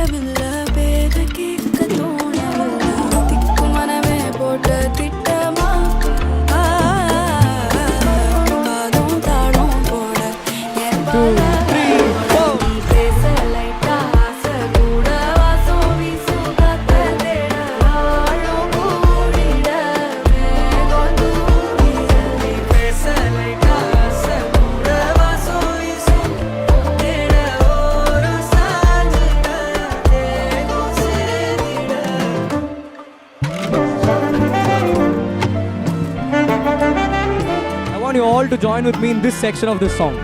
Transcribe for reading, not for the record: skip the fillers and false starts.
தோணவில்ல பேத கேட்க தோணவில்ல திக்கு மனமே போட்ட திட்டமா பாதம் தாளம் போட என் பால பேச லைட்டா ஆசை கூட வாசம் வீசும் காத்த தேட ஆழம் கூடிட மேகம் தூங்கிட நீ பேச லைட்டா ஆசை கூட வாசம் வீசும் தேட ஓரம் சாஞ்சிட தேகம் சேரிட. I want you all to join with me in this section of this song.